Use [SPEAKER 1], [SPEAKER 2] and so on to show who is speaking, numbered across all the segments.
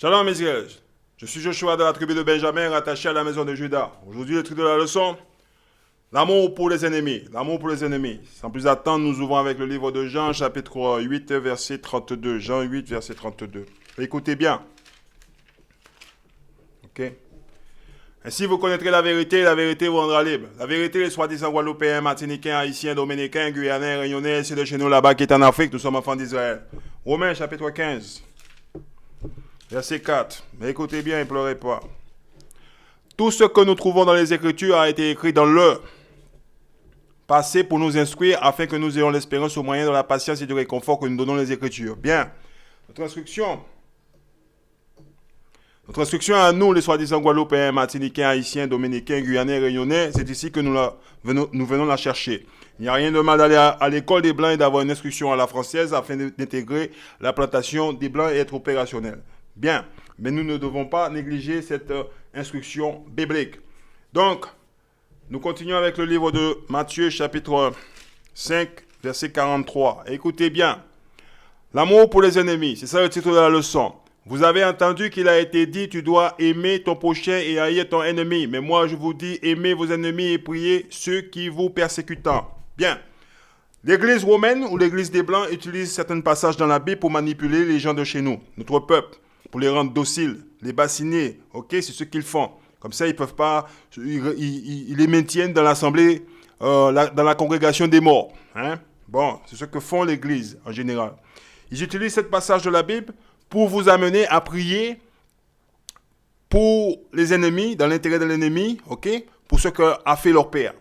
[SPEAKER 1] Shalom Israël, je suis Joshua de la tribu de Benjamin, rattaché à la maison de Juda. Aujourd'hui, le titre de la leçon, l'amour pour les ennemis. L'amour pour les ennemis. Sans plus attendre, nous ouvrons avec le livre de Jean, chapitre 8, verset 32. Jean 8, verset 32. Écoutez bien. Ok. Ainsi, vous connaîtrez la vérité vous rendra libre. La vérité, les soi-disant Guadeloupéens, Martiniquais, Haïtiens, Dominicains, Guyanais, Réunionnais, c'est de chez nous là-bas qui est en Afrique, nous sommes enfants d'Israël. Romains, chapitre 15. Verset 4. Mais écoutez bien et pleurez pas. Tout ce que nous trouvons dans les Écritures a été écrit dans le passé pour nous instruire afin que nous ayons l'espérance au moyen de la patience et du réconfort que nous donnons les Écritures. Bien. Notre instruction à nous, les soi-disant Guadeloupéens, Martiniquais, Haïtiens, Dominicains, Guyanais, Réunionnais, c'est ici que nous venons la chercher. Il n'y a rien de mal d'aller à l'école des Blancs et d'avoir une instruction à la française afin d'intégrer la plantation des Blancs et être opérationnel. Bien, mais nous ne devons pas négliger cette instruction biblique. Donc, nous continuons avec le livre de Matthieu, chapitre 5, verset 43. Écoutez bien. L'amour pour les ennemis, c'est ça le titre de la leçon. Vous avez entendu qu'il a été dit, tu dois aimer ton prochain et haïr ton ennemi. Mais moi, je vous dis, aimez vos ennemis et priez ceux qui vous persécutent. Bien. L'église romaine ou l'église des Blancs utilise certains passages dans la Bible pour manipuler les gens de chez nous, notre peuple, pour les rendre dociles, les bassiner. Ok, c'est ce qu'ils font. Comme ça, ils peuvent pas, ils les maintiennent dans l'assemblée, dans la congrégation des morts. Hein? Bon, c'est ce que font l'église en général. Ils utilisent ce passage de la Bible pour vous amener à prier pour les ennemis, dans l'intérêt de l'ennemi, ok, pour ce qu'a fait leur père.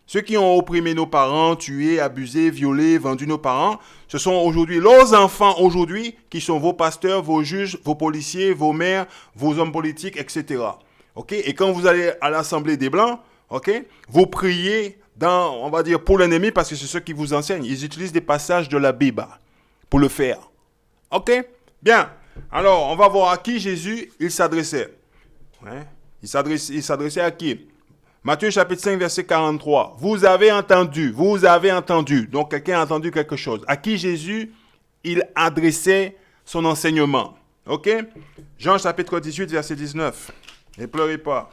[SPEAKER 1] Ceux qui ont opprimé nos parents, tué, abusé, violé, vendu nos parents, ce sont aujourd'hui leurs enfants aujourd'hui qui sont vos pasteurs, vos juges, vos policiers, vos maires, vos hommes politiques, etc. Ok, et quand vous allez à l'Assemblée des Blancs, ok, vous priez on va dire, pour l'ennemi parce que c'est ce qui vous enseignent. Ils utilisent des passages de la Bible pour le faire. Ok? Bien. Alors, on va voir à qui Jésus, il s'adressait. Hein? Il s'adressait à qui? Matthieu chapitre 5, verset 43. Vous avez entendu. Donc, quelqu'un a entendu quelque chose. À qui Jésus, il adressait son enseignement. Ok? Jean chapitre 18, verset 19. Ne pleurez pas.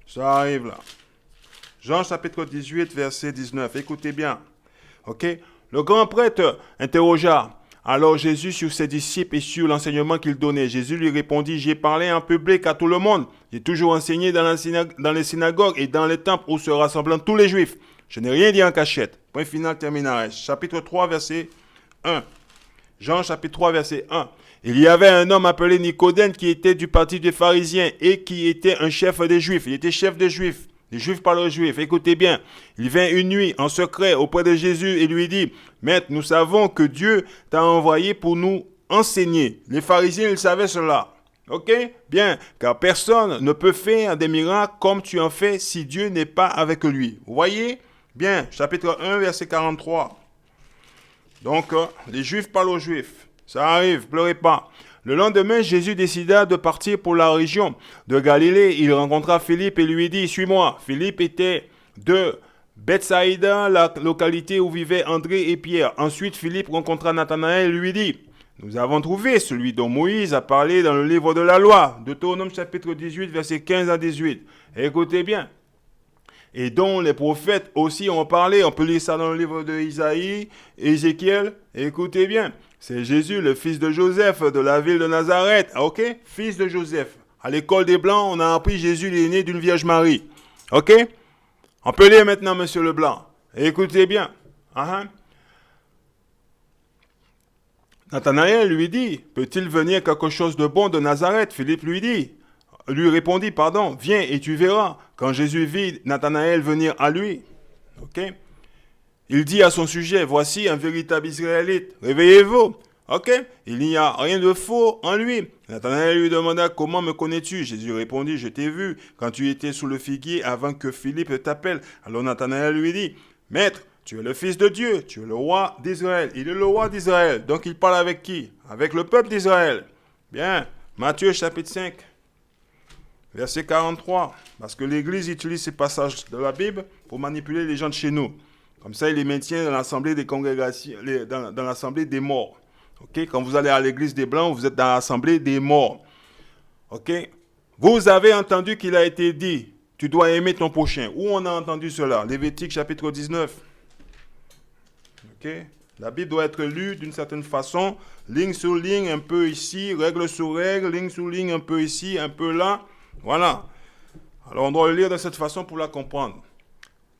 [SPEAKER 1] Ça arrive là. Jean chapitre 18, verset 19. Écoutez bien. Ok? Le grand prêtre interrogea alors Jésus sur ses disciples et sur l'enseignement qu'il donnait. Jésus lui répondit, j'ai parlé en public à tout le monde. J'ai toujours enseigné dans les synagogues et dans les temples où se rassemblent tous les juifs. Je n'ai rien dit en cachette. Point final, terminaire. Chapitre 3, verset 1. Jean chapitre 3, verset 1. Il y avait un homme appelé Nicodème qui était du parti des pharisiens et qui était un chef des juifs. Il était chef des juifs. Les Juifs parlent aux Juifs. Écoutez bien. Il vint une nuit en secret auprès de Jésus et lui dit, Maître, nous savons que Dieu t'a envoyé pour nous enseigner. Les pharisiens, ils savaient cela. Ok? Bien. Car personne ne peut faire des miracles comme tu en fais si Dieu n'est pas avec lui. Vous voyez? Bien. Chapitre 1, verset 43. Donc, les Juifs parlent aux Juifs. Ça arrive, pleurez pas. Le lendemain, Jésus décida de partir pour la région de Galilée. Il rencontra Philippe et lui dit, suis-moi. Philippe était de Bethsaïda, la localité où vivaient André et Pierre. Ensuite, Philippe rencontra Nathanaël et lui dit, nous avons trouvé celui dont Moïse a parlé dans le livre de la loi, Deutéronome chapitre 18, versets 15 à 18. Écoutez bien. Et dont les prophètes aussi ont parlé. On peut lire ça dans le livre de Isaïe, Ézéchiel. Écoutez bien. C'est Jésus, le fils de Joseph, de la ville de Nazareth. Ok? Fils de Joseph. À l'école des Blancs, on a appris Jésus, il est né d'une Vierge Marie. Ok? On peut lire maintenant, Monsieur Leblanc. Écoutez bien. Nathanaël lui dit, peut-il venir quelque chose de bon de Nazareth? Philippe lui répondit, viens et tu verras. Quand Jésus vit Nathanaël venir à lui, ok? Il dit à son sujet, voici un véritable Israélite, réveillez-vous. Ok? Il n'y a rien de faux en lui. Nathanaël lui demanda, comment me connais-tu? Jésus répondit, je t'ai vu quand tu étais sous le figuier avant que Philippe t'appelle. Alors Nathanaël lui dit, Maître, tu es le fils de Dieu, tu es le roi d'Israël. Il est le roi d'Israël. Donc il parle avec qui? Avec le peuple d'Israël. Bien, Matthieu chapitre 5, verset 43. Parce que l'Église utilise ces passages de la Bible pour manipuler les gens de chez nous. Comme ça, il les maintient dans l'assemblée des congrégations, dans l'assemblée des morts. Ok, quand vous allez à l'église des Blancs, vous êtes dans l'assemblée des morts. Ok, vous avez entendu qu'il a été dit, tu dois aimer ton prochain. Où on a entendu cela? Lévitique chapitre 19. Ok, la Bible doit être lue d'une certaine façon, ligne sur ligne, un peu ici, règle sur règle, ligne sur ligne, un peu ici, un peu là. Voilà. Alors on doit le lire de cette façon pour la comprendre.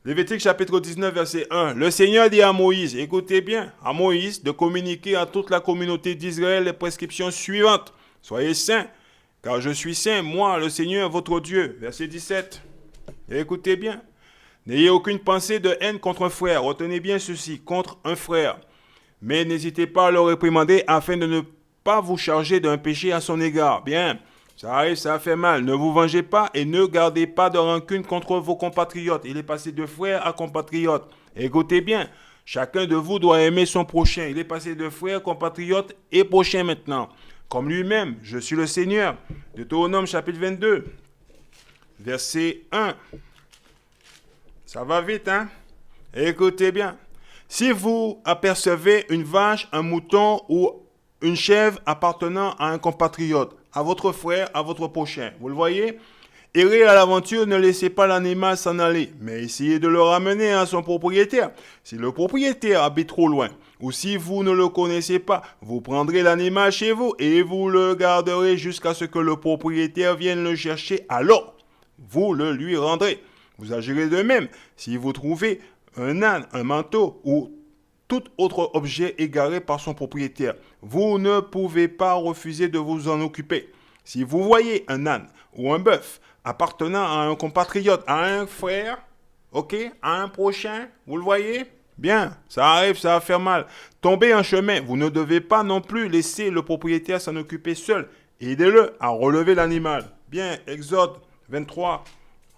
[SPEAKER 1] Lévitique chapitre 19, verset 1. Le Seigneur dit à Moïse, écoutez bien, à Moïse de communiquer à toute la communauté d'Israël les prescriptions suivantes. Soyez saints, car je suis saint, moi, le Seigneur, votre Dieu. Verset 17. Écoutez bien. N'ayez aucune pensée de haine contre un frère. Retenez bien ceci, contre un frère. Mais n'hésitez pas à le réprimander afin de ne pas vous charger d'un péché à son égard. Bien. Ça arrive, ça fait mal. Ne vous vengez pas et ne gardez pas de rancune contre vos compatriotes. Il est passé de frère à compatriote. Écoutez bien, chacun de vous doit aimer son prochain. Il est passé de frère, compatriote et prochain maintenant. Comme lui-même, je suis le Seigneur. Deutéronome chapitre 22, verset 1. Ça va vite, hein? Écoutez bien. Si vous apercevez une vache, un mouton ou une chèvre appartenant à un compatriote, à votre frère, à votre prochain. Vous le voyez? Errez à l'aventure, ne laissez pas l'animal s'en aller, mais essayez de le ramener à son propriétaire. Si le propriétaire habite trop loin, ou si vous ne le connaissez pas, vous prendrez l'animal chez vous et vous le garderez jusqu'à ce que le propriétaire vienne le chercher. Alors, vous le lui rendrez. Vous agirez de même si vous trouvez un âne, un manteau ou tout autre objet égaré par son propriétaire. Vous ne pouvez pas refuser de vous en occuper. Si vous voyez un âne ou un bœuf appartenant à un compatriote, à un frère, ok, à un prochain, vous le voyez? Bien, ça arrive, ça va faire mal. Tombez en chemin, vous ne devez pas non plus laisser le propriétaire s'en occuper seul. Aidez-le à relever l'animal. Bien, Exode 23,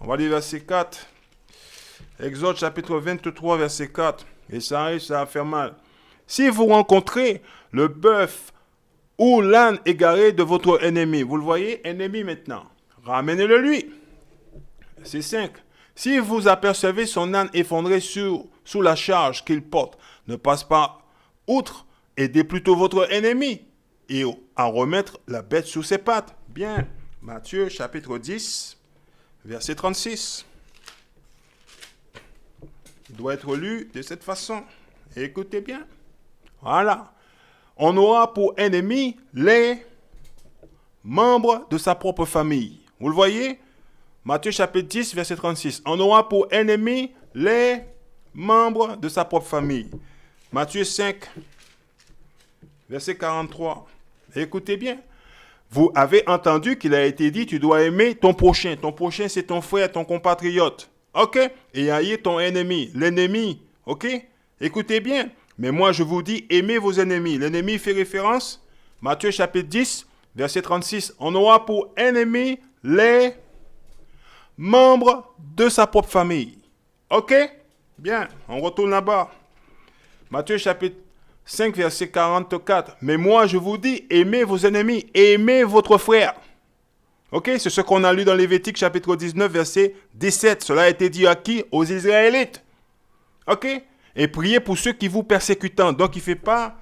[SPEAKER 1] on va lire verset 4. Exode chapitre 23, verset 4. Et ça arrive, ça va faire mal. Si vous rencontrez le bœuf ou l'âne égaré de votre ennemi, vous le voyez, ennemi maintenant, ramenez-le lui. C'est 5. Si vous apercevez son âne effondré sous la charge qu'il porte, ne passe pas outre, aidez plutôt votre ennemi et à remettre la bête sur ses pattes. Bien, Matthieu chapitre 10, verset 36. Il doit être lu de cette façon. Écoutez bien. Voilà. On aura pour ennemis les membres de sa propre famille. Vous le voyez? Matthieu chapitre 10, verset 36. On aura pour ennemis les membres de sa propre famille. Matthieu 5, verset 43. Écoutez bien. Vous avez entendu qu'il a été dit, tu dois aimer ton prochain. Ton prochain, c'est ton frère, ton compatriote. Ok? Et haïr ton ennemi. L'ennemi. Ok? Écoutez bien. Mais moi, je vous dis, aimez vos ennemis. L'ennemi fait référence. Matthieu chapitre 10, verset 36. On aura pour ennemis les membres de sa propre famille. Ok? Bien. On retourne là-bas. Matthieu chapitre 5, verset 44. Mais moi, je vous dis, aimez vos ennemis. Aimez votre frère. Ok, c'est ce qu'on a lu dans Lévitique chapitre 19, verset 17. Cela a été dit à qui? Aux Israélites. Ok? Et priez pour ceux qui vous persécutent. Donc, il ne fait pas,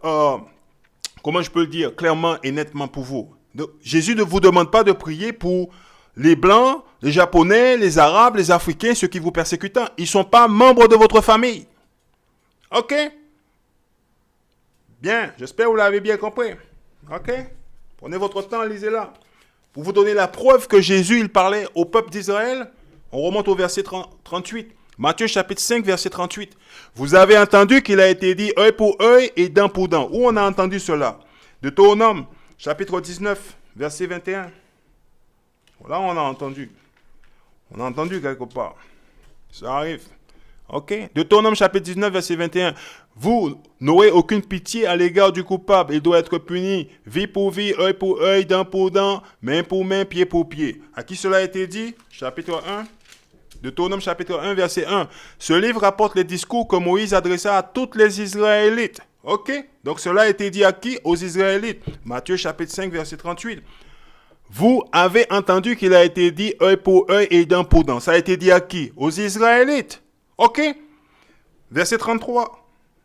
[SPEAKER 1] comment je peux le dire, clairement et nettement pour vous. Donc, Jésus ne vous demande pas de prier pour les Blancs, les Japonais, les Arabes, les Africains, ceux qui vous persécutent. Ils ne sont pas membres de votre famille. Ok? Bien, j'espère que vous l'avez bien compris. Ok? Prenez votre temps, lisez-la. Pour vous donner la preuve que Jésus, il parlait au peuple d'Israël, on remonte au verset 38. Matthieu chapitre 5, verset 38. Vous avez entendu qu'il a été dit œil pour œil et dent pour dent. Où on a entendu cela? Deutéronome chapitre 19, verset 21. Là, on a entendu. On a entendu quelque part. Ça arrive. Ok? Deutéronome chapitre 19, verset 21. Vous n'aurez aucune pitié à l'égard du coupable. Il doit être puni. Vie pour vie, œil pour œil, dent pour dent, main pour main, pied pour pied. À qui cela a été dit? Chapitre 1. Deutéronome chapitre 1, verset 1. Ce livre rapporte les discours que Moïse adressa à toutes les Israélites. Ok? Donc cela a été dit à qui? Aux Israélites. Matthieu chapitre 5, verset 38. Vous avez entendu qu'il a été dit œil pour œil et dent pour dent. Ça a été dit à qui? Aux Israélites. Ok? Verset 33.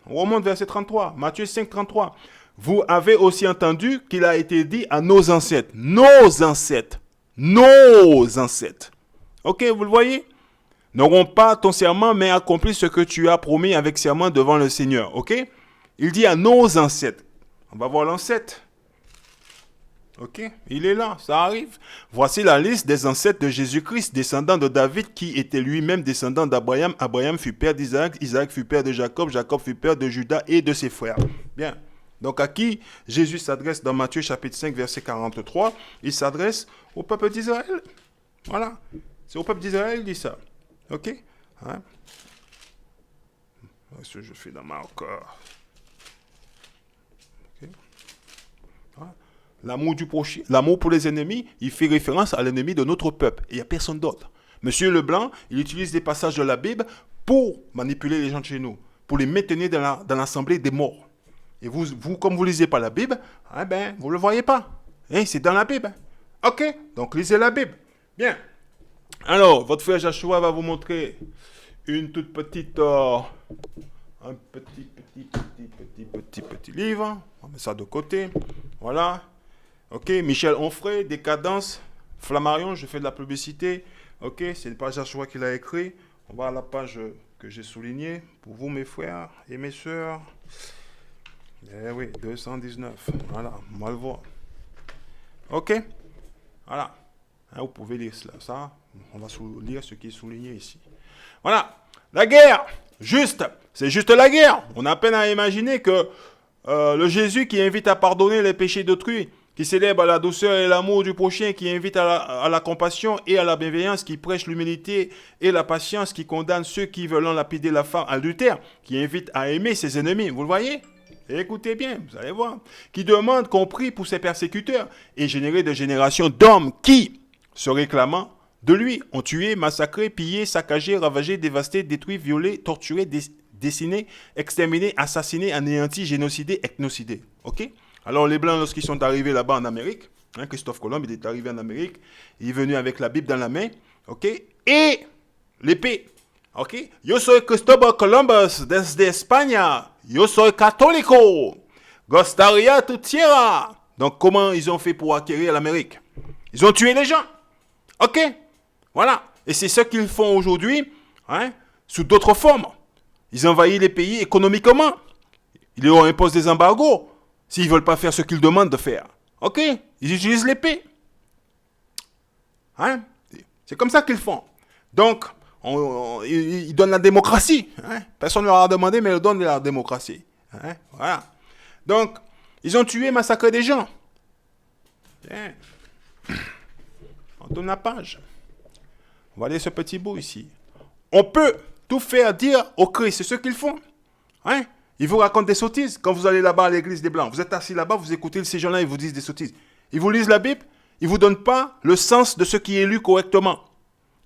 [SPEAKER 1] On remonte verset 33. Matthieu 5, 33. Vous avez aussi entendu qu'il a été dit à nos ancêtres. Nos ancêtres. Nos ancêtres. Ok, vous le voyez? N'auront pas ton serment, mais accompli ce que tu as promis avec serment devant le Seigneur. Ok? Il dit à nos ancêtres. On va voir l'ancêtre. Ok? Il est là, ça arrive. Voici la liste des ancêtres de Jésus-Christ, descendant de David, qui était lui-même descendant d'Abraham. Abraham fut père d'Isaac, Isaac fut père de Jacob, Jacob fut père de Judas et de ses frères. Bien. Donc à qui Jésus s'adresse dans Matthieu chapitre 5, verset 43? Il s'adresse au peuple d'Israël. Voilà. C'est au peuple d'Israël qu'il dit ça. Ok? Hein? Qu'est-ce que je fais dans ma corps? Ok? Hein? L'amour du prochain, l'amour pour les ennemis, il fait référence à l'ennemi de notre peuple. Et il n'y a personne d'autre. Monsieur Leblanc, il utilise des passages de la Bible pour manipuler les gens de chez nous, pour les maintenir dans l'assemblée des morts. Et vous, comme vous ne lisez pas la Bible, eh ben, vous ne le voyez pas. Hein, c'est dans la Bible. Ok, donc lisez la Bible. Bien. Alors, votre frère Joshua va vous montrer une toute petite, un petit livre. On met ça de côté. Voilà. Ok, Michel Onfray, Décadence, Flammarion, je fais de la publicité. Ok, c'est pas Joshua qui l'a écrit. On va à la page que j'ai soulignée pour vous, mes frères et mes sœurs. Eh oui, 219. Voilà, on va le voir. Ok, voilà. Hein, vous pouvez lire cela. Ça, on va lire ce qui est souligné ici. Voilà, la guerre, juste, c'est juste la guerre. On a peine à imaginer que le Jésus qui invite à pardonner les péchés d'autrui, qui célèbre la douceur et l'amour du prochain, qui invite à la compassion et à la bienveillance, qui prêche l'humilité et la patience, qui condamne ceux qui veulent lapider la femme adultère, qui invite à aimer ses ennemis. Vous le voyez? Écoutez bien, vous allez voir. Qui demande qu'on prie pour ses persécuteurs et générer des générations d'hommes qui, se réclamant de lui, ont tué, massacré, pillé, saccagé, ravagé, dévasté, détruit, violé, torturé, décimé, exterminé, assassiné, anéanti, génocidé, ethnocidé. Ok? Alors les Blancs, lorsqu'ils sont arrivés là-bas en Amérique, hein, Christophe Colomb, il est arrivé en Amérique, il est venu avec la Bible dans la main, ok? Et l'épée. Ok? Yo soy Cristóbal Columbus desde España. Yo soy católico. Gostaria tu tierra. Donc, comment ils ont fait pour acquérir l'Amérique? Ils ont tué les gens. Ok? Voilà. Et c'est ce qu'ils font aujourd'hui, hein, sous d'autres formes. Ils envahissent les pays économiquement. Ils leur imposent des embargos s'ils ne veulent pas faire ce qu'ils demandent de faire. Ok? Ils utilisent l'épée. Hein? C'est comme ça qu'ils font. Donc, ils donnent la démocratie. Hein? Personne ne leur a demandé, mais ils donnent la démocratie. Hein? Voilà. Donc, ils ont tué, massacré des gens. Bien. On tourne la page. On va lire ce petit bout ici. On peut tout faire dire au Christ. C'est ce qu'ils font. Hein? Ils vous racontent des sottises. Quand vous allez là-bas à l'église des Blancs, vous êtes assis là-bas, vous écoutez ces gens-là, ils vous disent des sottises. Ils vous lisent la Bible, ils ne vous donnent pas le sens de ce qui est lu correctement.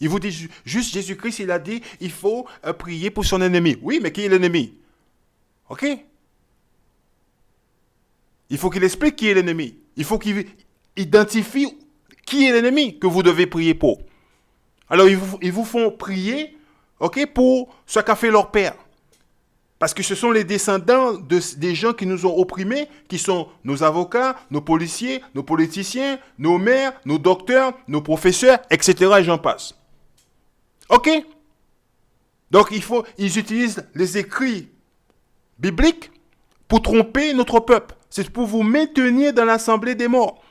[SPEAKER 1] Il vous dit juste Jésus-Christ, il a dit, il faut prier pour son ennemi. Oui, mais qui est l'ennemi? Ok? Il faut qu'il explique qui est l'ennemi. Il faut qu'il identifie qui est l'ennemi que vous devez prier pour. Alors, ils vous font prier, ok, pour ce qu'a fait leur père. Parce que ce sont les descendants des gens qui nous ont opprimés, qui sont nos avocats, nos policiers, nos politiciens, nos maires, nos docteurs, nos professeurs, etc. Et j'en passe. Ok? Donc, ils utilisent les écrits bibliques pour tromper notre peuple. C'est pour vous maintenir dans l'assemblée des morts.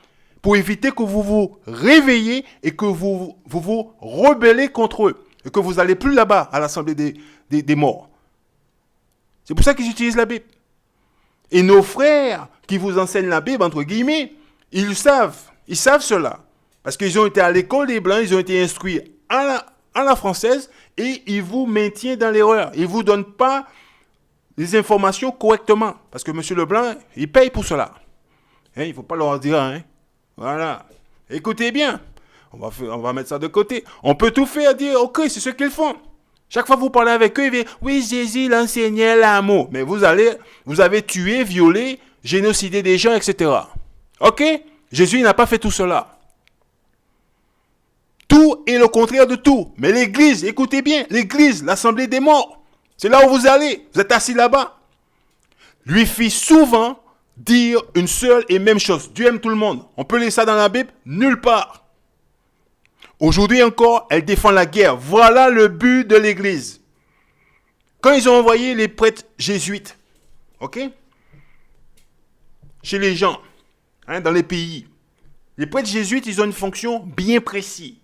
[SPEAKER 1] Pour éviter que vous vous réveillez et que vous vous rebellez contre eux. Et que vous n'allez plus là-bas à l'assemblée des morts. C'est pour ça qu'ils utilisent la Bible. Et nos frères qui vous enseignent la Bible, entre guillemets, ils savent cela. Parce qu'ils ont été à l'école des Blancs, ils ont été instruits à la française et ils vous maintiennent dans l'erreur. Ils ne vous donnent pas les informations correctement. Parce que M. Leblanc, il paye pour cela. Hein, il ne faut pas leur dire, hein. Voilà. Écoutez bien. On va mettre ça de côté. On peut tout faire dire, ok, c'est ce qu'ils font. Chaque fois que vous parlez avec eux, ils disent, oui, Jésus l'enseignait l'amour. Mais vous avez tué, violé, génocidé des gens, etc. Ok? Jésus n'a pas fait tout cela. Tout est le contraire de tout. Mais l'église, écoutez bien, l'église, l'assemblée des morts, c'est là où vous allez. Vous êtes assis là-bas. Lui fit souvent dire une seule et même chose. Dieu aime tout le monde. On peut lire ça dans la Bible? Nulle part. Aujourd'hui encore, elle défend la guerre. Voilà le but de l'Église. Quand ils ont envoyé les prêtres jésuites, ok, chez les gens, dans les pays, les prêtres jésuites, ils ont une fonction bien précise.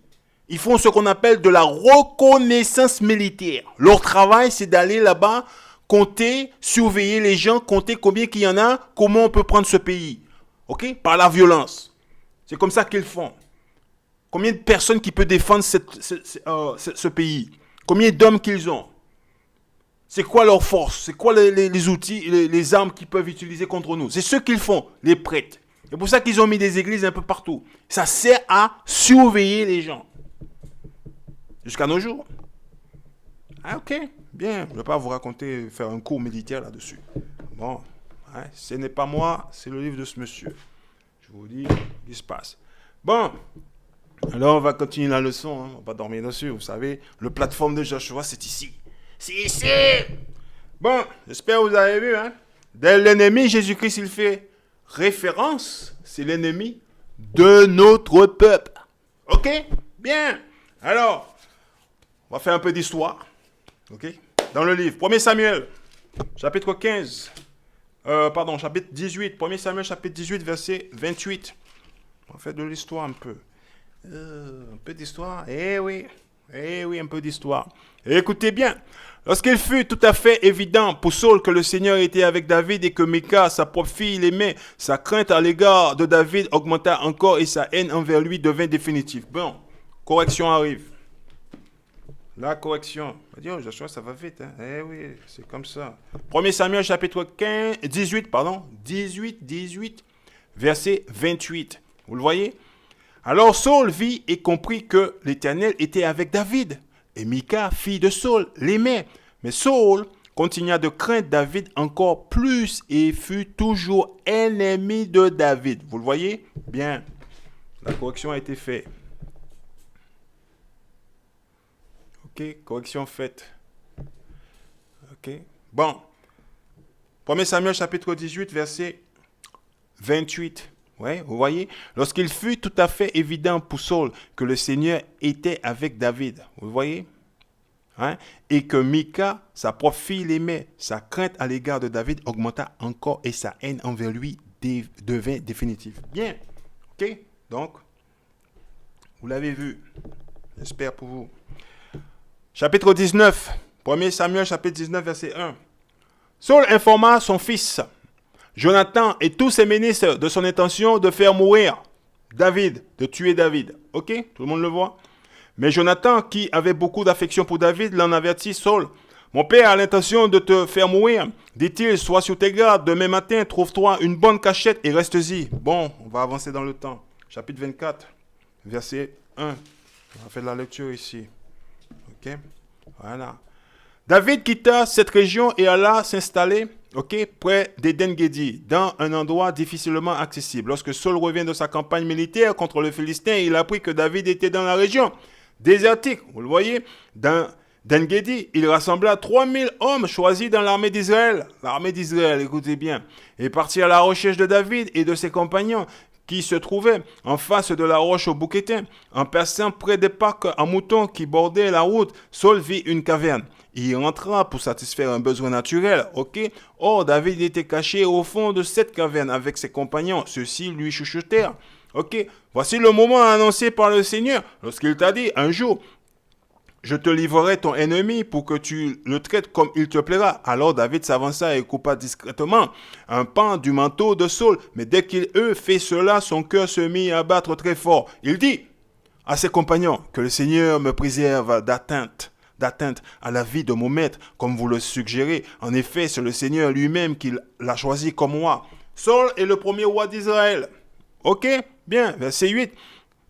[SPEAKER 1] Ils font ce qu'on appelle de la reconnaissance militaire. Leur travail, c'est d'aller là-bas, compter, surveiller les gens, compter combien qu'il y en a, comment on peut prendre ce pays. Ok? Par la violence. C'est comme ça qu'ils font. Combien de personnes qui peuvent défendre ce pays? Combien d'hommes qu'ils ont? C'est quoi leur force? C'est quoi les outils, les armes qu'ils peuvent utiliser contre nous? C'est ce qu'ils font, les prêtres. C'est pour ça qu'ils ont mis des églises un peu partout. Ça sert à surveiller les gens. Jusqu'à nos jours. Ah, ok, bien. Je ne vais pas vous raconter, faire un cours militaire là-dessus. Bon, ce n'est pas moi, c'est le livre de ce monsieur. Je vous dis ce qui se passe. Bon, alors on va continuer la leçon. On ne va pas dormir dessus. Vous savez, le plateforme de Joshua, c'est ici. C'est ici. Bon, j'espère que vous avez vu. Dès l'ennemi, Jésus-Christ, il fait référence. C'est l'ennemi de notre peuple. Ok? Bien. Alors, on va faire un peu d'histoire. Ok? Dans le livre. 1 Samuel, chapitre 15. Chapitre 18. 1 Samuel, chapitre 18, verset 28. On va faire de l'histoire un peu. Un peu d'histoire. Eh oui, un peu d'histoire. Et écoutez bien. Lorsqu'il fut tout à fait évident pour Saul que le Seigneur était avec David et que Mika, sa propre fille, l'aimait, sa crainte à l'égard de David augmenta encore et sa haine envers lui devint définitive. Bon, correction arrive. La correction. Oh, Joshua, ça va vite. Eh oui, c'est comme ça. 1 Samuel, chapitre 18, verset 28. Vous le voyez? Alors Saul vit et comprit que l'Éternel était avec David. Et Mika, fille de Saul, l'aimait. Mais Saul continua de craindre David encore plus et fut toujours ennemi de David. Vous le voyez? Bien. La correction a été faite. Ok, correction faite. Ok. Bon. 1 Samuel chapitre 18, verset 28. Ouais, vous voyez? Lorsqu'il fut tout à fait évident pour Saul que le Seigneur était avec David. Vous voyez? Et que Mika, sa propre fille, l'aimait. Sa crainte à l'égard de David augmenta encore et sa haine envers lui devint définitive. Bien. Ok? Donc, vous l'avez vu. J'espère pour vous. Chapitre 19, 1 Samuel, chapitre 19, verset 1. Saul informa son fils, Jonathan et tous ses ministres de son intention de faire mourir David, de tuer David. Ok? Tout le monde le voit? Mais Jonathan, qui avait beaucoup d'affection pour David, l'en avertit Saul. Mon père a l'intention de te faire mourir. Dit-il, sois sur tes gardes. Demain matin, trouve-toi une bonne cachette et reste-y. Bon, on va avancer dans le temps. Chapitre 24, verset 1. On va faire de la lecture ici. Ok, voilà. David quitta cette région et alla s'installer, près d'Eden-Gedi, dans un endroit difficilement accessible. Lorsque Saul revient de sa campagne militaire contre le Philistin, il apprit que David était dans la région désertique. Vous le voyez, dans d'En-Gedi, il rassembla 3000 hommes choisis dans l'armée d'Israël. L'armée d'Israël, écoutez bien, et partit à la recherche de David et de ses compagnons, qui se trouvait en face de la roche au bouquetin. En passant près des parcs en moutons qui bordaient la route, Saul vit une caverne. Il y entra pour satisfaire un besoin naturel, Or, David était caché au fond de cette caverne avec ses compagnons. Ceux-ci lui chuchotèrent, Voici le moment annoncé par le Seigneur, lorsqu'il t'a dit, un jour, je te livrerai ton ennemi pour que tu le traites comme il te plaira. Alors David s'avança et coupa discrètement un pan du manteau de Saul. Mais dès qu'il eut fait cela, son cœur se mit à battre très fort. Il dit à ses compagnons que le Seigneur me préserve d'atteinte à la vie de mon maître, comme vous le suggérez. En effet, c'est le Seigneur lui-même qui l'a choisi comme roi. Saul est le premier roi d'Israël. Bien, verset 8.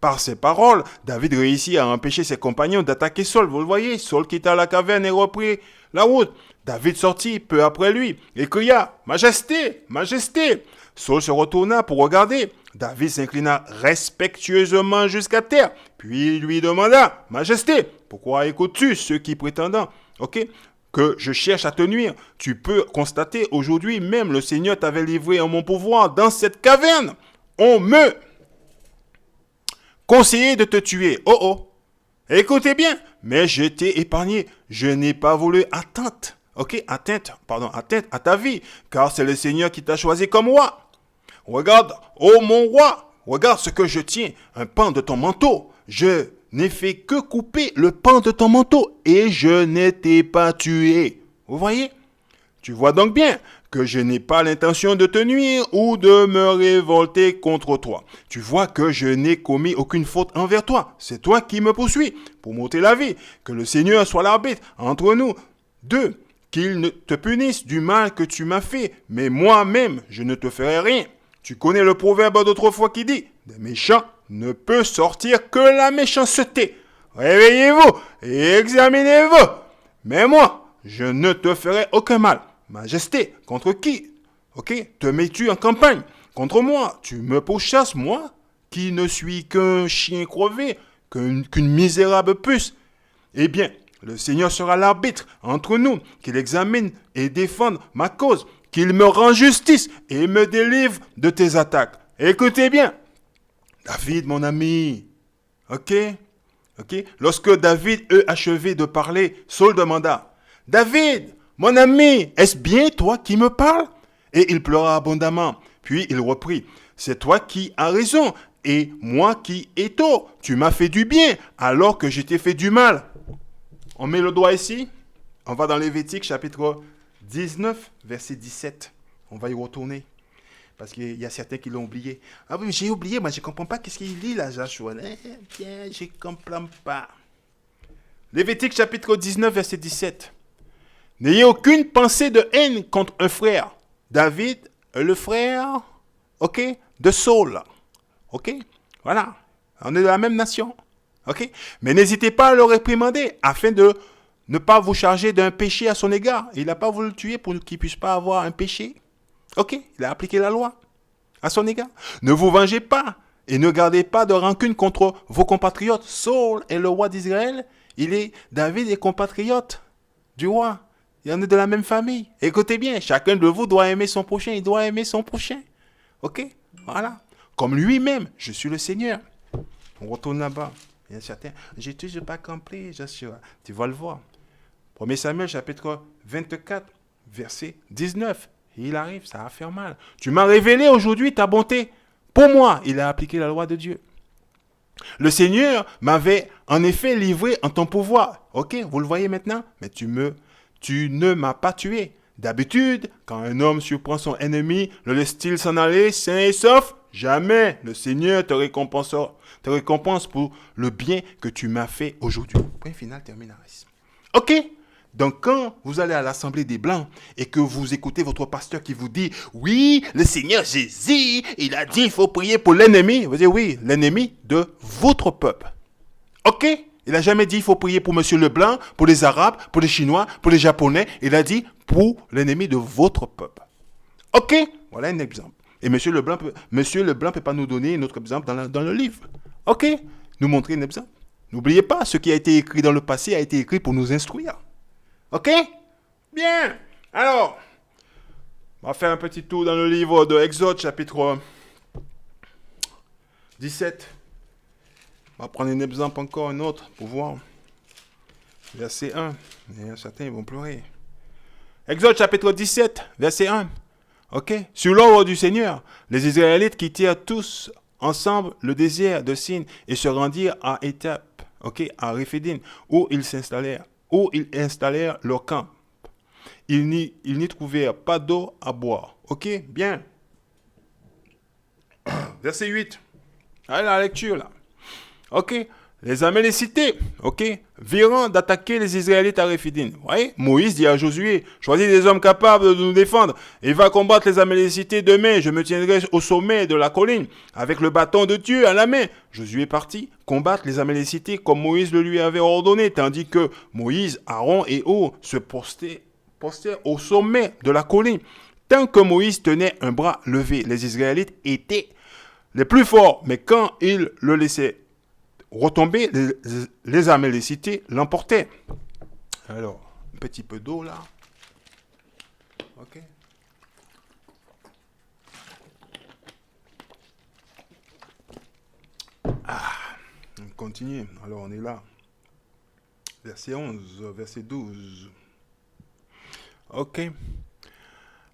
[SPEAKER 1] Par ces paroles, David réussit à empêcher ses compagnons d'attaquer Saul. Vous le voyez, Saul quitta la caverne et reprit la route. David sortit peu après lui et cria « Majesté, Majesté !» Saul se retourna pour regarder. David s'inclina respectueusement jusqu'à terre. Puis il lui demanda « Majesté, pourquoi écoutes-tu ceux qui prétendent que je cherche à te nuire. Tu peux constater aujourd'hui même le Seigneur t'avait livré en mon pouvoir dans cette caverne. On me conseillait de te tuer. Oh oh. Écoutez bien, mais je t'ai épargné. Je n'ai pas voulu atteinte à ta vie, car c'est le Seigneur qui t'a choisi comme roi. Regarde, ô mon roi, regarde ce que je tiens, un pan de ton manteau. Je n'ai fait que couper le pan de ton manteau et je ne t'ai pas tué. Vous voyez? Tu vois donc bien que je n'ai pas l'intention de te nuire ou de me révolter contre toi. Tu vois que je n'ai commis aucune faute envers toi. C'est toi qui me poursuis pour m'ôter la vie. Que le Seigneur soit l'arbitre entre nous deux. Qu'il ne te punisse du mal que tu m'as fait, mais moi-même, je ne te ferai rien. Tu connais le proverbe d'autrefois qui dit « Des méchants ne peut sortir que la méchanceté. Réveillez-vous et examinez-vous. Mais moi, je ne te ferai aucun mal. Majesté, contre qui? Te mets-tu en campagne? Contre moi, tu me pourchasses, moi, qui ne suis qu'un chien crevé, qu'une misérable puce. Eh bien, le Seigneur sera l'arbitre entre nous, qu'il examine et défende ma cause, qu'il me rend justice et me délivre de tes attaques. Écoutez bien, David, mon ami, ok? Lorsque David eut achevé de parler, Saul demanda, David, mon ami, est-ce bien toi qui me parles? Et il pleura abondamment. Puis il reprit, c'est toi qui as raison et moi qui ai tort. Tu m'as fait du bien alors que je t'ai fait du mal. On met le doigt ici. On va dans Lévitique chapitre 19, verset 17. On va y retourner. Parce qu'il y a certains qui l'ont oublié. Ah oui, j'ai oublié, moi je ne comprends pas qu'est-ce qu'il lit là, Joshua. Bien, je ne comprends pas. Lévitique chapitre 19, verset 17. N'ayez aucune pensée de haine contre un frère. David, le frère, de Saul. Voilà. On est de la même nation. Mais n'hésitez pas à le réprimander afin de ne pas vous charger d'un péché à son égard. Il n'a pas voulu le tuer pour qu'il ne puisse pas avoir un péché. Il a appliqué la loi à son égard. Ne vous vengez pas et ne gardez pas de rancune contre vos compatriotes. Saul est le roi d'Israël. David est compatriote du roi. Il en est de la même famille. Écoutez bien, chacun de vous doit aimer son prochain. Il doit aimer son prochain. Voilà. Comme lui-même, je suis le Seigneur. On retourne là-bas. Il y a certains. J'ai toujours pas compris, Joshua. Tu vas le voir. 1 Samuel, chapitre 24, verset 19. Il arrive, ça va faire mal. Tu m'as révélé aujourd'hui ta bonté. Pour moi, il a appliqué la loi de Dieu. Le Seigneur m'avait en effet livré en ton pouvoir. Vous le voyez maintenant? Mais tu ne m'as pas tué. D'habitude, quand un homme surprend son ennemi, le laisse-t-il s'en aller sain et sauf? Jamais. Le Seigneur te récompense pour le bien que tu m'as fait aujourd'hui. Point final, terminaris. Donc, quand vous allez à l'Assemblée des Blancs et que vous écoutez votre pasteur qui vous dit « Oui, le Seigneur Jésus, il a dit il faut prier pour l'ennemi. » Vous dites « Oui, l'ennemi de votre peuple. » Il n'a jamais dit il faut prier pour Monsieur Leblanc, pour les Arabes, pour les Chinois, pour les Japonais. Il a dit pour l'ennemi de votre peuple. Voilà un exemple. Et Monsieur Leblanc peut pas nous donner un autre exemple dans le livre. Nous montrer un exemple. N'oubliez pas, ce qui a été écrit dans le passé a été écrit pour nous instruire. Bien. Alors, on va faire un petit tour dans le livre de Exode, chapitre 17. On va prendre un exemple encore, un autre, pour voir. Verset 1. Il y a certains, ils vont pleurer. Exode, chapitre 17, verset 1. Sur l'ordre du Seigneur, les Israélites quittèrent tous ensemble le désert de Sin et se rendirent à Étape, à Réphidim, où ils installèrent leur camp. Ils n'y trouvèrent pas d'eau à boire. Bien. Verset 8. Allez, la lecture là. Les Amalécités, virant d'attaquer les Israélites à Réphidim. Moïse dit à Josué, choisis des hommes capables de nous défendre et va combattre les Amalécités demain. Je me tiendrai au sommet de la colline avec le bâton de Dieu à la main. Josué partit combattre les Amalécités comme Moïse le lui avait ordonné, tandis que Moïse, Aaron et Hur se postèrent au sommet de la colline. Tant que Moïse tenait un bras levé, les Israélites étaient les plus forts, mais quand il le laissait retomber, les Amalécités l'emportaient. Alors, petit peu d'eau là. Ok. On continue. Alors on est là. Verset 11, verset 12. Ok.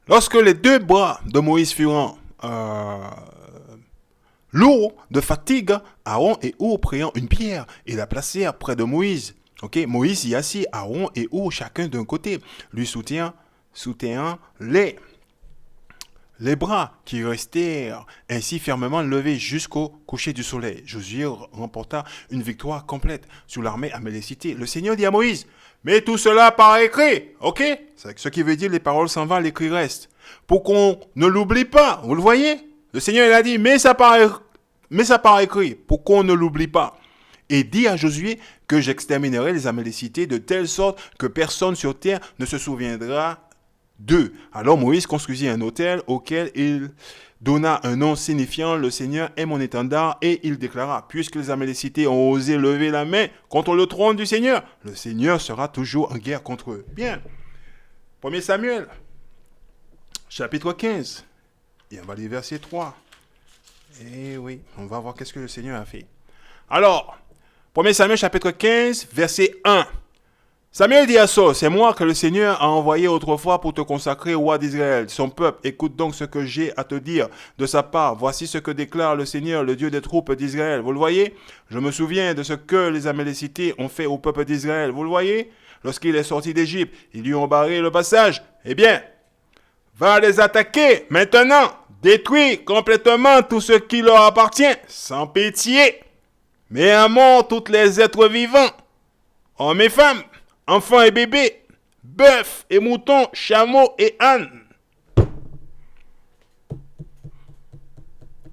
[SPEAKER 1] Lorsque les deux bras de Moïse furent lourds de fatigue, Aaron et Our prirent une pierre et la placèrent près de Moïse. Ok, Moïse y assit, Aaron et Our chacun d'un côté, lui soutenant les bras qui restèrent ainsi fermement levés jusqu'au coucher du soleil. Josué remporta une victoire complète sur l'armée amalekite. Le Seigneur dit à Moïse, mets tout cela par écrit, ok? Ce qui veut dire les paroles s'en vont, l'écrit reste. Pour qu'on ne l'oublie pas, vous le voyez? Le Seigneur il a dit, mets ça par écrit, pour qu'on ne l'oublie pas. Et dit à Josué que j'exterminerai les Amalécites de telle sorte que personne sur terre ne se souviendra d'eux. Alors Moïse construisit un autel auquel il donna un nom signifiant le Seigneur est mon étendard et il déclara, puisque les Amalécites ont osé lever la main contre le trône du Seigneur, le Seigneur sera toujours en guerre contre eux. Bien. 1 Samuel, chapitre 15, et on va lire verset 3. Et oui, on va voir qu'est-ce que le Seigneur a fait. Alors, 1 Samuel chapitre 15, verset 1. Samuel dit à Saul, c'est moi que le Seigneur a envoyé autrefois pour te consacrer au roi d'Israël, son peuple. Écoute donc ce que j'ai à te dire de sa part. Voici ce que déclare le Seigneur, le Dieu des troupes d'Israël. Vous le voyez? Je me souviens de ce que les Amalécites ont fait au peuple d'Israël. Vous le voyez? Lorsqu'il est sorti d'Égypte, ils lui ont barré le passage. Eh bien, va les attaquer maintenant. Détruis complètement tout ce qui leur appartient, sans pitié. Mets à mort tous les êtres vivants, hommes et femmes, enfants et bébés, bœufs et moutons, chameaux et ânes.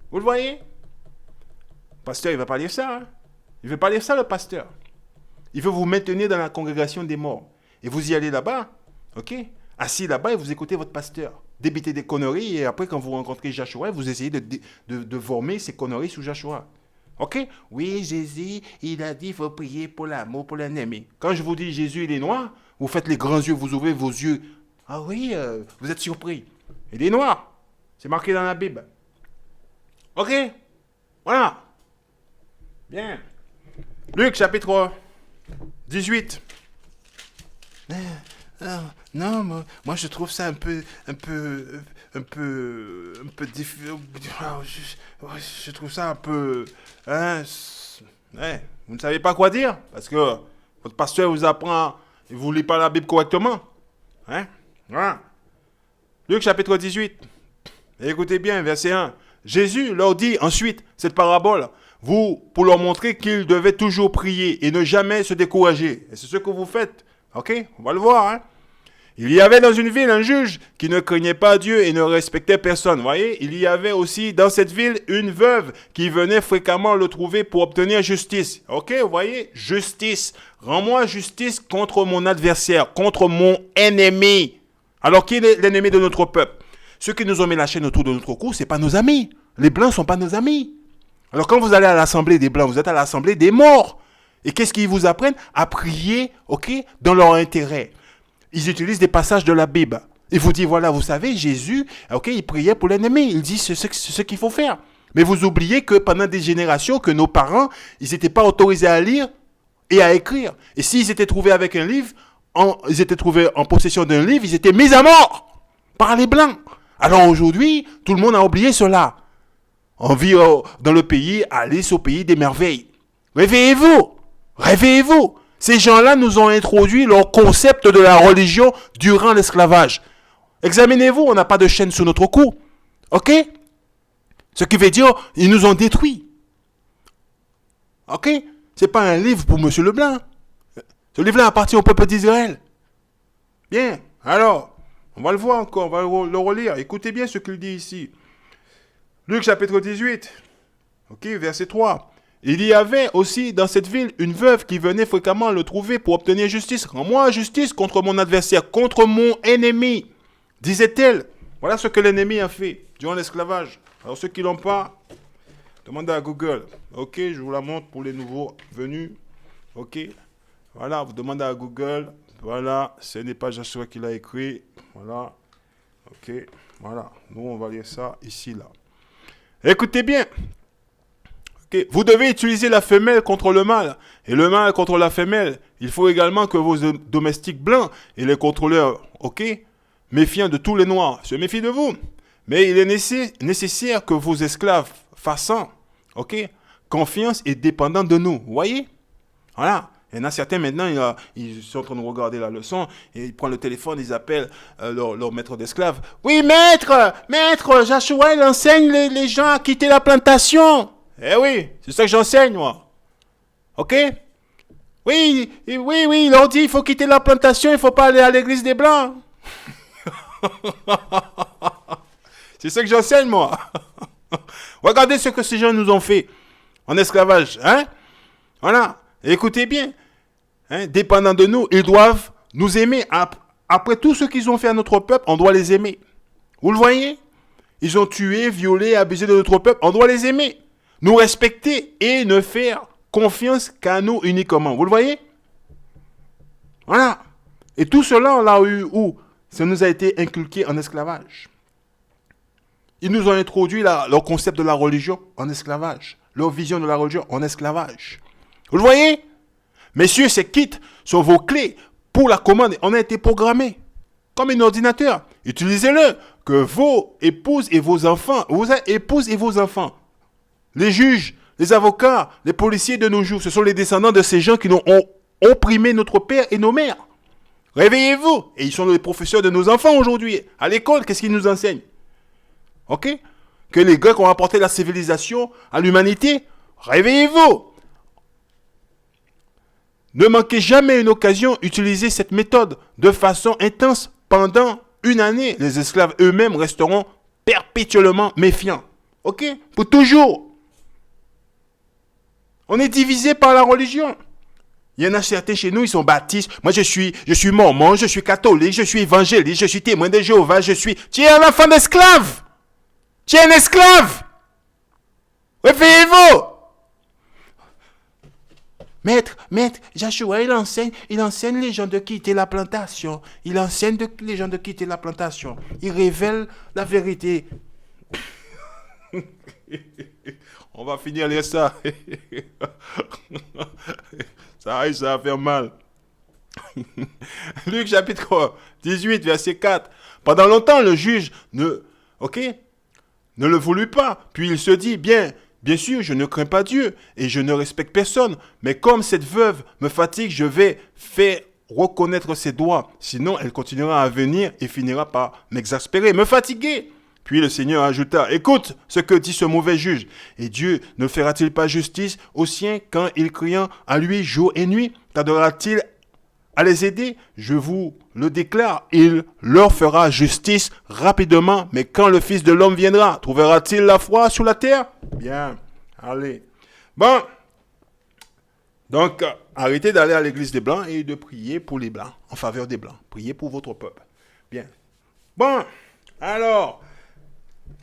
[SPEAKER 1] Vous le voyez? Le pasteur, il ne va pas lire ça. Hein? Il ne veut pas lire ça, le pasteur. Il veut vous maintenir dans la congrégation des morts. Et vous y allez là-bas, ok? Assis là-bas et vous écoutez votre pasteur. Débiter des conneries et après, quand vous rencontrez Joshua, vous essayez de vormer ces conneries sur Joshua. Ok? Oui, Jésus, il a dit qu'il faut prier pour l'amour, pour l'ennemi. Quand je vous dis Jésus, il est noir, vous faites les grands yeux, vous ouvrez vos yeux. Ah oui, vous êtes surpris. Il est noir. C'est marqué dans la Bible. Ok? Voilà. Bien. Luc, chapitre 18. Non, moi je trouve ça un peu difficile. Je trouve ça un peu, hein, vous ne savez pas quoi dire parce que votre pasteur vous apprend, il vous lit pas la Bible correctement, hein, voilà. Luc chapitre 18. Écoutez bien, verset 1. Jésus leur dit ensuite cette parabole, pour leur montrer qu'ils devaient toujours prier et ne jamais se décourager. Et c'est ce que vous faites. Ok, on va le voir. Hein? Il y avait dans une ville un juge qui ne craignait pas Dieu et ne respectait personne. Vous voyez, il y avait aussi dans cette ville une veuve qui venait fréquemment le trouver pour obtenir justice. Ok, vous voyez, justice. Rends-moi justice contre mon adversaire, contre mon ennemi. Alors, qui est l'ennemi de notre peuple? Ceux qui nous ont mis la chaîne autour de notre cou, ce n'est pas nos amis. Les Blancs ne sont pas nos amis. Alors, quand vous allez à l'assemblée des Blancs, vous êtes à l'assemblée des morts. Et qu'est-ce qu'ils vous apprennent? À prier, ok, dans leur intérêt. Ils utilisent des passages de la Bible. Ils vous disent, voilà, vous savez, Jésus, ok, il priait pour l'ennemi. Il dit, c'est ce qu'il faut faire. Mais vous oubliez que pendant des générations, que nos parents, ils n'étaient pas autorisés à lire et à écrire. Et s'ils étaient trouvés avec un livre, ils étaient trouvés en possession d'un livre, ils étaient mis à mort par les Blancs. Alors aujourd'hui, tout le monde a oublié cela. On vit dans le pays, Alice au pays des merveilles. Réveillez-vous! Réveillez-vous! Ces gens-là nous ont introduit leur concept de la religion durant l'esclavage. Examinez-vous, on n'a pas de chaîne sur notre cou. Ok? Ce qui veut dire, ils nous ont détruits. Ok? Ce n'est pas un livre pour Monsieur Leblanc. Ce livre-là appartient au peuple d'Israël. Bien. Alors, on va le voir encore, on va le relire. Écoutez bien ce qu'il dit ici. Luc chapitre 18. Ok, verset 3. Il y avait aussi dans cette ville une veuve qui venait fréquemment le trouver pour obtenir justice. Rends-moi justice contre mon adversaire, contre mon ennemi, disait-elle. Voilà ce que l'ennemi a fait durant l'esclavage. Alors ceux qui ne l'ont pas, demandez à Google. Ok, je vous la montre pour les nouveaux venus. Ok, voilà, vous demandez à Google Voilà, ce n'est pas Joshua qui l'a écrit. Voilà. Ok, voilà. Nous, on va lire ça ici, là. Écoutez bien. Okay. Vous devez utiliser la femelle contre le mâle et le mâle contre la femelle. Il faut également que vos domestiques blancs et les contrôleurs, méfiants de tous les noirs, se méfient de vous. Mais il est nécessaire que vos esclaves fassent, confiance et dépendants de nous. Vous voyez? Voilà. Il y en a certains maintenant, ils sont en train de regarder la leçon et ils prennent le téléphone, ils appellent leur maître d'esclaves. Oui, maître, Joshua, il enseigne les gens à quitter la plantation. Eh oui, c'est ça que j'enseigne, moi. Ok? Oui, il leur dit, il faut quitter la plantation, il ne faut pas aller à l'église des Blancs. C'est ça que j'enseigne, moi. Regardez ce que ces gens nous ont fait en esclavage. Hein? Voilà. Écoutez bien. Hein? Dépendant de nous, ils doivent nous aimer. Après tout ce qu'ils ont fait à notre peuple, on doit les aimer. Vous le voyez? Ils ont tué, violé, abusé de notre peuple. On doit les aimer. Nous respecter et ne faire confiance qu'à nous uniquement. Vous le voyez? Voilà. Et tout cela, on l'a eu où? Ça nous a été inculqué en esclavage. Ils nous ont introduit leur concept de la religion en esclavage. Leur vision de la religion en esclavage. Vous le voyez? Messieurs, ces kits sont vos clés pour la commande. On a été programmés comme un ordinateur. Utilisez-le. Que vos épouses et vos enfants, les juges, les avocats, les policiers de nos jours, ce sont les descendants de ces gens qui ont opprimé notre père et nos mères. Réveillez-vous. Et ils sont les professeurs de nos enfants aujourd'hui. À l'école, qu'est-ce qu'ils nous enseignent? Que les Grecs ont apporté la civilisation à l'humanité. Réveillez-vous. Ne manquez jamais une occasion d'utiliser cette méthode de façon intense pendant une année. Les esclaves eux-mêmes resteront perpétuellement méfiants. Pour toujours. On est divisé par la religion. Il y en a certains chez nous, ils sont baptistes. Moi, je suis mormon, je suis catholique, je suis évangéliste, je suis témoin de Jéhovah, Tu es un enfant d'esclave. Tu es un esclave. Réveillez-vous. Maître, Joshua, il enseigne les gens de quitter la plantation. Il révèle la vérité. On va finir lire ça. Ça va faire mal. Luc chapitre 18, verset 4. Pendant longtemps, le juge ne le voulut pas. Puis il se dit, bien sûr, je ne crains pas Dieu et je ne respecte personne. Mais comme cette veuve me fatigue, je vais faire reconnaître ses doigts. Sinon, elle continuera à venir et finira par m'exaspérer, me fatiguer. Puis le Seigneur ajouta, écoute ce que dit ce mauvais juge. Et Dieu ne fera-t-il pas justice aux siens quand ils crient à lui jour et nuit? Tardera-t-il à les aider? Je vous le déclare, il leur fera justice rapidement. Mais quand le Fils de l'homme viendra, trouvera-t-il la foi sur la terre? Bien, allez. Bon, donc arrêtez d'aller à l'église des Blancs et de prier pour les Blancs, en faveur des Blancs. Priez pour votre peuple. Bien. Bon, alors...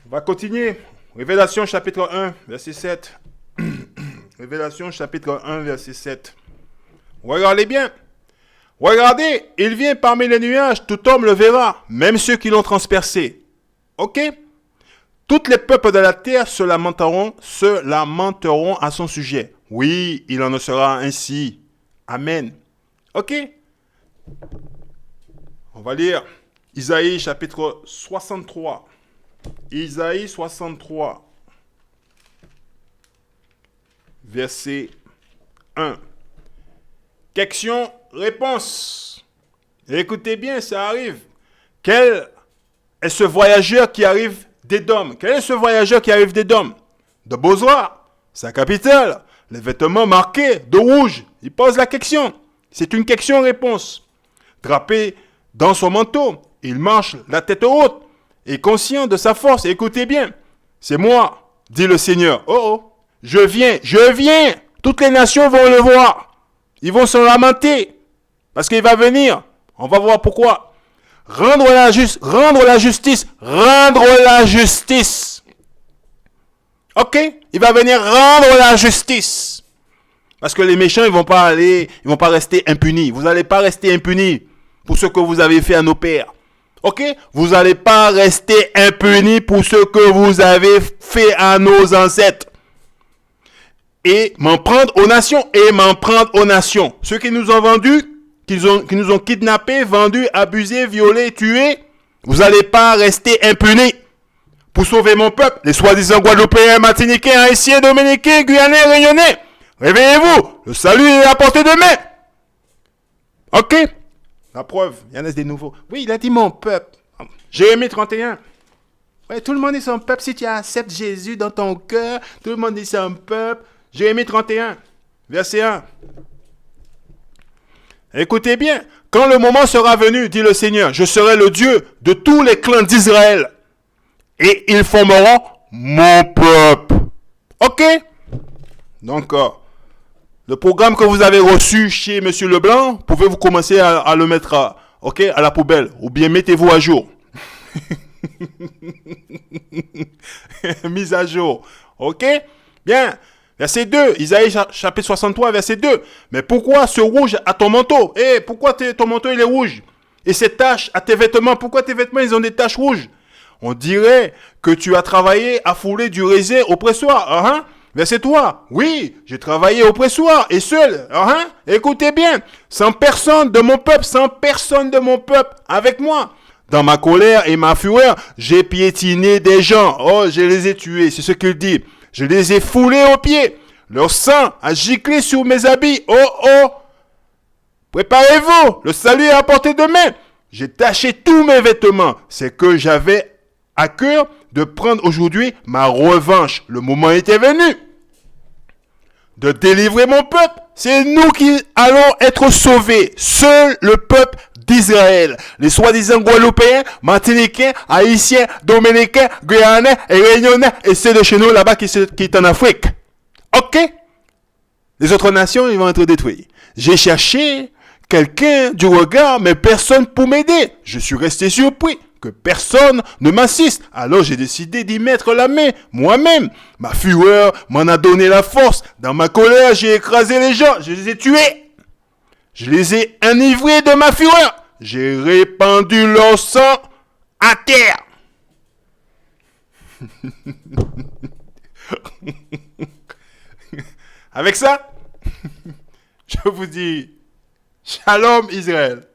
[SPEAKER 1] on va continuer. Révélation chapitre 1, verset 7. Révélation chapitre 1, verset 7. Regardez bien. Regardez, il vient parmi les nuages, tout homme le verra, même ceux qui l'ont transpercé. Tous les peuples de la terre se lamenteront à son sujet. Oui, il en sera ainsi. Amen. On va lire Isaïe chapitre 63. Isaïe 63, verset 1. Question-réponse. Écoutez bien, ça arrive. Quel est ce voyageur qui arrive d'Édom? Quel est ce voyageur qui arrive d'Édom? De Bozrah, sa capitale, les vêtements marqués de rouge. Il pose la question. C'est une question-réponse. Drapé dans son manteau, il marche la tête haute. Et conscient de sa force, écoutez bien, c'est moi, dit le Seigneur. Je viens. Toutes les nations vont le voir. Ils vont se lamenter. Parce qu'il va venir. On va voir pourquoi. Rendre la justice. Il va venir rendre la justice. Parce que les méchants, ils vont pas rester impunis. Vous n'allez pas rester impunis pour ce que vous avez fait à nos pères. Ok? Vous n'allez pas rester impunis pour ce que vous avez fait à nos ancêtres. Et m'en prendre aux nations. Ceux qui nous ont vendus, qui nous ont kidnappés, vendus, abusés, violés, tués, vous n'allez pas rester impunis pour sauver mon peuple, les soi-disant Guadeloupéens, Martiniquais, Haïtiens, Dominicains, Guyanais, Réunionnais. Réveillez-vous, le salut est à portée de main. Ok? La preuve, il y en a des nouveaux. Oui, il a dit mon peuple. Jérémie 31. Ouais, tout le monde est son peuple. Si tu acceptes Jésus dans ton cœur, tout le monde est son peuple. Jérémie 31, verset 1. Écoutez bien. Quand le moment sera venu, dit le Seigneur, je serai le Dieu de tous les clans d'Israël. Et ils formeront mon peuple. Ok? Donc, le programme que vous avez reçu chez M. Leblanc, pouvez-vous commencer à le mettre à la poubelle. Ou bien mettez-vous à jour. Mise à jour. Ok? Bien. Verset 2. Isaïe chapitre 63, verset 2. Mais pourquoi ce rouge à ton manteau? Pourquoi ton manteau il est rouge? Et ces taches à tes vêtements? Pourquoi tes vêtements ils ont des taches rouges? On dirait que tu as travaillé à fouler du raisin au pressoir. Verset 3. Oui, j'ai travaillé au pressoir et seul. Écoutez bien. Sans personne de mon peuple avec moi. Dans ma colère et ma fureur, j'ai piétiné des gens. Oh, je les ai tués. C'est ce qu'il dit. Je les ai foulés aux pieds. Leur sang a giclé sur mes habits. Oh. Préparez-vous. Le salut est à portée de main. J'ai taché tous mes vêtements. C'est que j'avais à cœur de prendre aujourd'hui ma revanche. Le moment était venu de délivrer mon peuple. C'est nous qui allons être sauvés. Seul le peuple d'Israël. Les soi-disant Guadeloupéens, Martiniquais, Haïtiens, Dominicains, Guyanais et Réunionnais et ceux de chez nous là-bas qui est en Afrique. Ok? Les autres nations, ils vont être détruits. J'ai cherché quelqu'un du regard, mais personne pour m'aider. Je suis resté surpris que personne ne m'assiste. Alors j'ai décidé d'y mettre la main, moi-même. Ma fureur m'en a donné la force. Dans ma colère, j'ai écrasé les gens. Je les ai tués. Je les ai enivrés de ma fureur. J'ai répandu leur sang à terre. Avec ça, je vous dis, Shalom Israël.